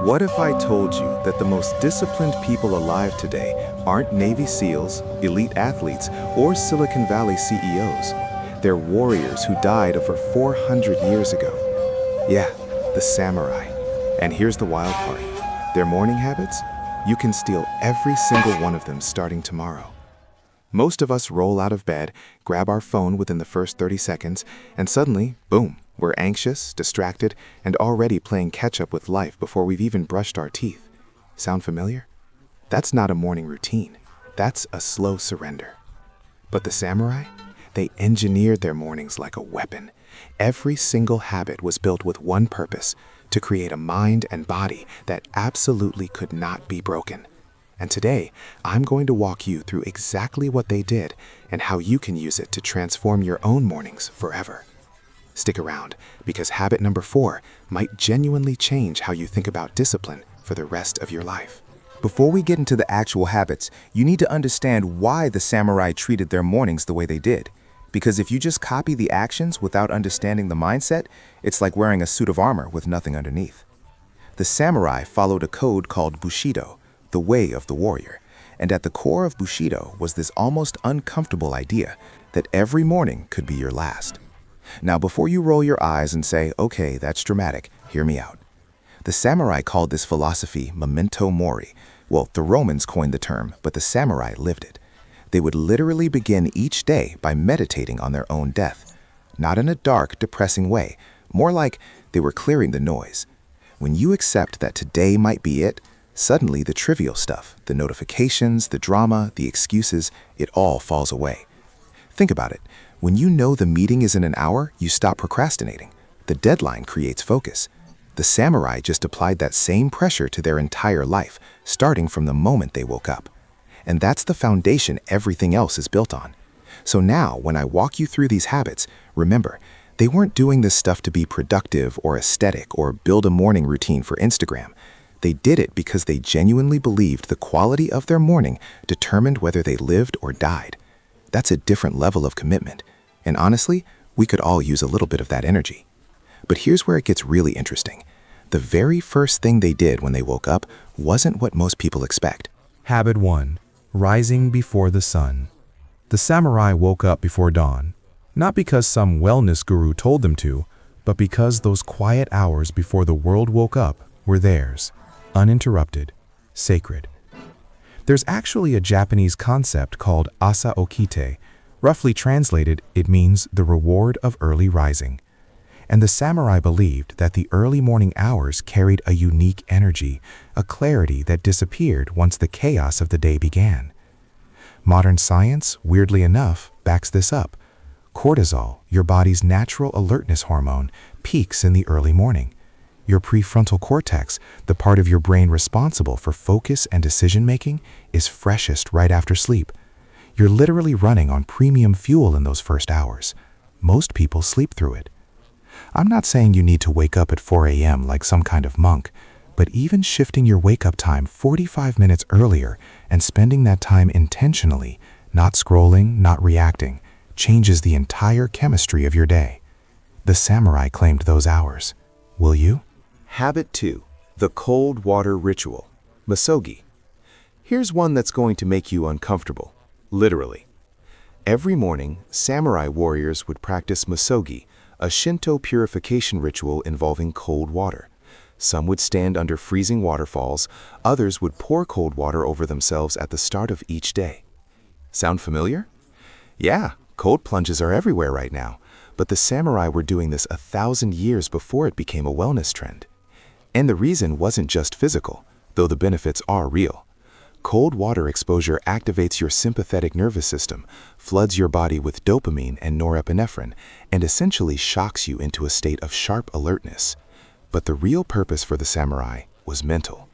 What if I told you that the most disciplined people alive today aren't Navy SEALs, elite athletes, or Silicon Valley CEOs? They're warriors who died over 400 years ago. Yeah, the samurai. And here's the wild part. Their morning habits? You can steal every single one of them starting tomorrow. Most of us roll out of bed, grab our phone within the first 30 seconds, and suddenly, boom, we're anxious, distracted, and already playing catch-up with life before we've even brushed our teeth. Sound familiar? That's not a morning routine. That's a slow surrender. But the samurai? They engineered their mornings like a weapon. Every single habit was built with one purpose: to create a mind and body that absolutely could not be broken. And today, I'm going to walk you through exactly what they did and how you can use it to transform your own mornings forever. Stick around, because habit number 4 might genuinely change how you think about discipline for the rest of your life. Before we get into the actual habits, you need to understand why the samurai treated their mornings the way they did. Because if you just copy the actions without understanding the mindset, it's like wearing a suit of armor with nothing underneath. The samurai followed a code called Bushido, the way of the warrior. And at the core of Bushido was this almost uncomfortable idea that every morning could be your last. Now, before you roll your eyes and say, okay, that's dramatic, hear me out. The samurai called this philosophy memento mori. Well, the Romans coined the term, but the samurai lived it. They would literally begin each day by meditating on their own death. Not in a dark, depressing way, more like they were clearing the noise. When you accept that today might be it, suddenly the trivial stuff, the notifications, the drama, the excuses, it all falls away. Think about it. When you know the meeting is in an hour, you stop procrastinating. The deadline creates focus. The samurai just applied that same pressure to their entire life, starting from the moment they woke up. And that's the foundation everything else is built on. So now, when I walk you through these habits, remember, they weren't doing this stuff to be productive or aesthetic or build a morning routine for Instagram. They did it because they genuinely believed the quality of their morning determined whether they lived or died. That's a different level of commitment. And honestly, we could all use a little bit of that energy. But here's where it gets really interesting. The very first thing they did when they woke up wasn't what most people expect. Habit 1. Rising before the sun. The samurai woke up before dawn, not because some wellness guru told them to, but because those quiet hours before the world woke up were theirs, uninterrupted, sacred. There's actually a Japanese concept called asa okite. Roughly translated, it means the reward of early rising. And the samurai believed that the early morning hours carried a unique energy, a clarity that disappeared once the chaos of the day began. Modern science, weirdly enough, backs this up. Cortisol, your body's natural alertness hormone, peaks in the early morning. Your prefrontal cortex, the part of your brain responsible for focus and decision-making, is freshest right after sleep. You're literally running on premium fuel in those first hours. Most people sleep through it. I'm not saying you need to wake up at 4 a.m. like some kind of monk, but even shifting your wake-up time 45 minutes earlier and spending that time intentionally, not scrolling, not reacting, changes the entire chemistry of your day. The samurai claimed those hours. Will you? Habit 2. The cold water ritual. Misogi. Here's one that's going to make you uncomfortable. Literally. Every morning, samurai warriors would practice misogi, a Shinto purification ritual involving cold water. Some would stand under freezing waterfalls, others would pour cold water over themselves at the start of each day. Sound familiar? Yeah, cold plunges are everywhere right now, but the samurai were doing this 1,000 years before it became a wellness trend. And the reason wasn't just physical, though the benefits are real. Cold water exposure activates your sympathetic nervous system, floods your body with dopamine and norepinephrine, and essentially shocks you into a state of sharp alertness. But the real purpose for the samurai was mental.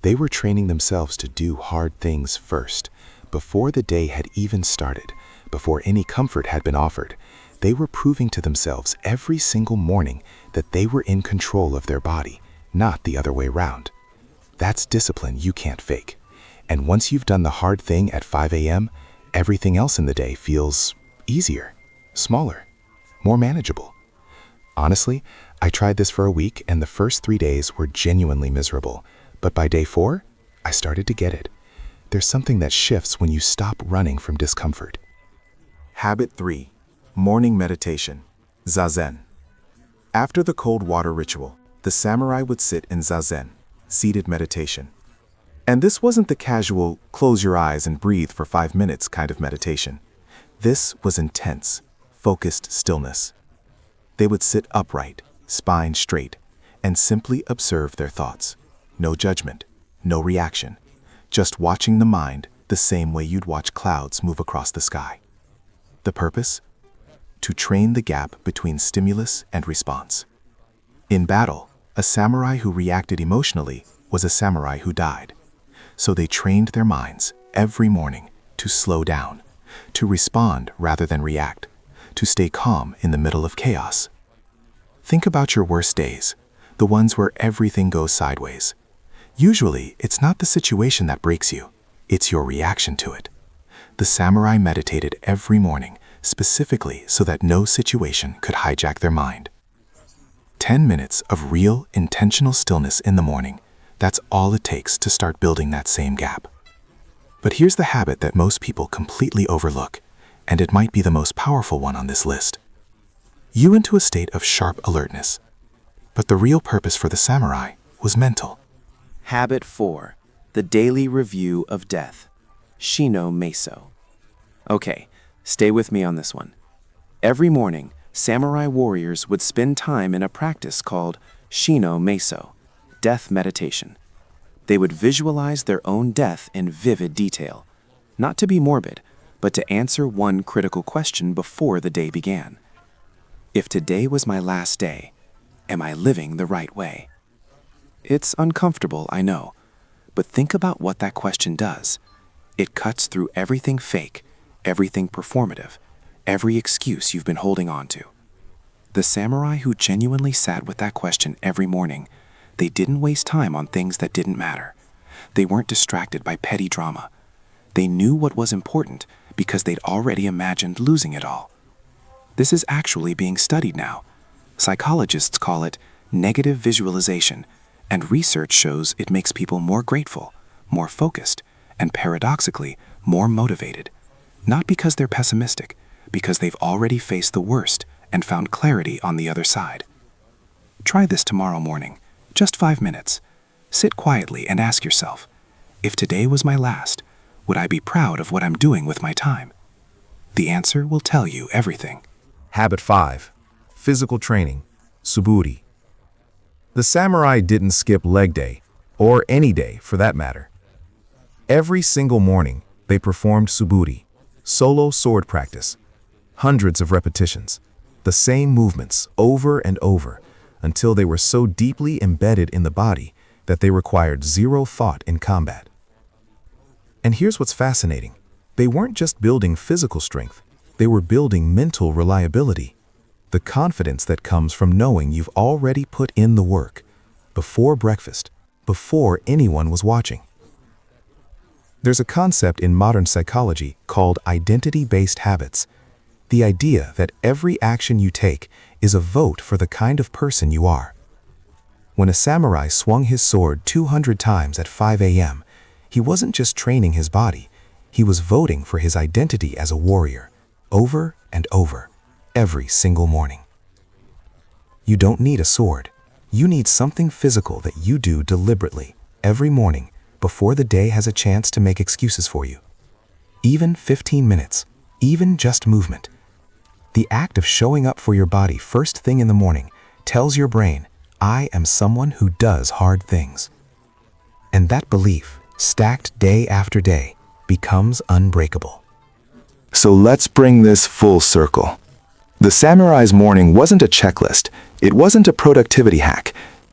They were training themselves to do hard things first. Before the day had even started, before any comfort had been offered, they were proving to themselves every single morning that they were in control of their body, not the other way round. That's discipline you can't fake. And once you've done the hard thing at 5 a.m., everything else in the day feels easier, smaller, more manageable. Honestly, I tried this for a week, and the first 3 days were genuinely miserable. But by day 4, I started to get it. There's something that shifts when you stop running from discomfort. Habit 3. Morning meditation. Zazen. After the cold water ritual, the samurai would sit in zazen, seated meditation. And this wasn't the casual, close your eyes and breathe for 5 minutes kind of meditation. This was intense, focused stillness. They would sit upright, spine straight, and simply observe their thoughts. No judgment, no reaction, just watching the mind the same way you'd watch clouds move across the sky. The purpose? To train the gap between stimulus and response. In battle, a samurai who reacted emotionally was a samurai who died. So they trained their minds every morning to slow down, to respond rather than react, to stay calm in the middle of chaos. Think about your worst days, the ones where everything goes sideways. Usually, it's not the situation that breaks you, it's your reaction to it. The samurai meditated every morning, specifically so that no situation could hijack their mind. 10 minutes of real, intentional stillness in the morning, that's all it takes to start building that same gap. But here's the habit that most people completely overlook, and it might be the most powerful one on this list. You into a state of sharp alertness. But the real purpose for the samurai was mental. Habit 4. The daily review of death. Shino Meso. Okay, stay with me on this one. Every morning, samurai warriors would spend time in a practice called Shino Meso, death meditation. They would visualize their own death in vivid detail, not to be morbid, but to answer one critical question before the day began. If today was my last day, am I living the right way? It's uncomfortable, I know, but think about what that question does. It cuts through everything fake, everything performative, every excuse you've been holding on to. The samurai who genuinely sat with that question every morning, they didn't waste time on things that didn't matter. They weren't distracted by petty drama. They knew what was important because they'd already imagined losing it all. This is actually being studied now. Psychologists call it negative visualization, and research shows it makes people more grateful, more focused, and paradoxically, more motivated. Not because they're pessimistic, because they've already faced the worst and found clarity on the other side. Try this tomorrow morning, just 5 minutes. Sit quietly and ask yourself, if today was my last, would I be proud of what I'm doing with my time? The answer will tell you everything. Habit 5. Physical training. Suburi. The samurai didn't skip leg day, or any day for that matter. Every single morning, they performed suburi, solo sword practice. Hundreds of repetitions, the same movements over and over, until they were so deeply embedded in the body that they required zero thought in combat. And here's what's fascinating. They weren't just building physical strength, they were building mental reliability. The confidence that comes from knowing you've already put in the work, before breakfast, before anyone was watching. There's a concept in modern psychology called identity-based habits. The idea that every action you take is a vote for the kind of person you are. When a samurai swung his sword 200 times at 5 a.m., he wasn't just training his body, he was voting for his identity as a warrior, over and over, every single morning. You don't need a sword. You need something physical that you do deliberately, every morning, before the day has a chance to make excuses for you. Even 15 minutes, even just movement. The act of showing up for your body first thing in the morning tells your brain, I am someone who does hard things. And that belief, stacked day after day, becomes unbreakable. So let's bring this full circle. The samurai's morning wasn't a checklist. It wasn't a productivity hack.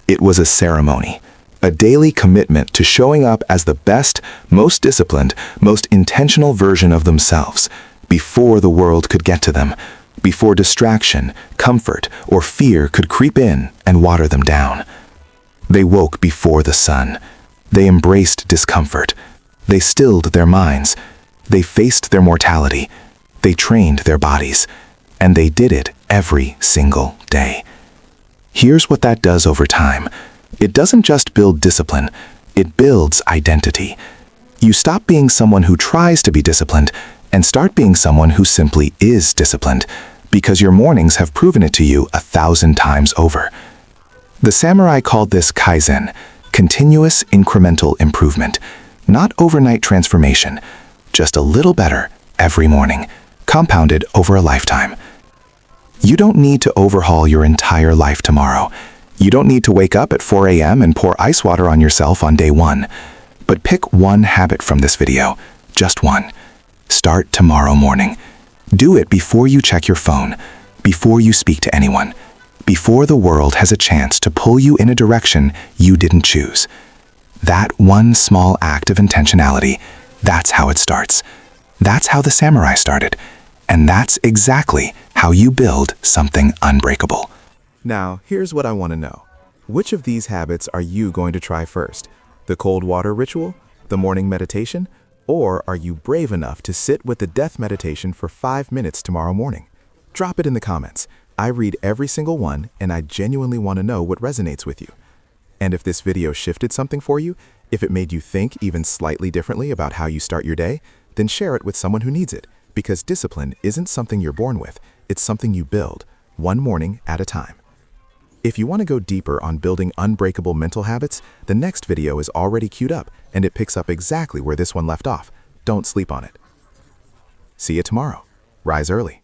It was a ceremony, a daily commitment to showing up as the best, most disciplined, most intentional version of themselves, before the world could get to them, before distraction, comfort, or fear could creep in and water them down. They woke before the sun. They embraced discomfort. They stilled their minds. They faced their mortality. They trained their bodies. And they did it every single day. Here's what that does over time. It doesn't just build discipline, it builds identity. You stop being someone who tries to be disciplined and start being someone who simply is disciplined, because your mornings have proven it to you 1,000 times over. The samurai called this Kaizen, continuous incremental improvement, not overnight transformation, just a little better every morning, compounded over a lifetime. You don't need to overhaul your entire life tomorrow. You don't need to wake up at 4 a.m. and pour ice water on yourself on day 1. But pick one habit from this video, just one. Start tomorrow morning. Do it before you check your phone, before you speak to anyone, before the world has a chance to pull you in a direction you didn't choose. That one small act of intentionality, that's how it starts. That's how the samurai started. And that's exactly how you build something unbreakable. Now, here's what I want to know. Which of these habits are you going to try first? The cold water ritual? The morning meditation? Or are you brave enough to sit with the death meditation for 5 minutes tomorrow morning? Drop it in the comments. I read every single one, and I genuinely want to know what resonates with you. And if this video shifted something for you, if it made you think even slightly differently about how you start your day, then share it with someone who needs it, because discipline isn't something you're born with, it's something you build, one morning at a time. If you want to go deeper on building unbreakable mental habits, the next video is already queued up, and it picks up exactly where this one left off. Don't sleep on it. See you tomorrow. Rise early.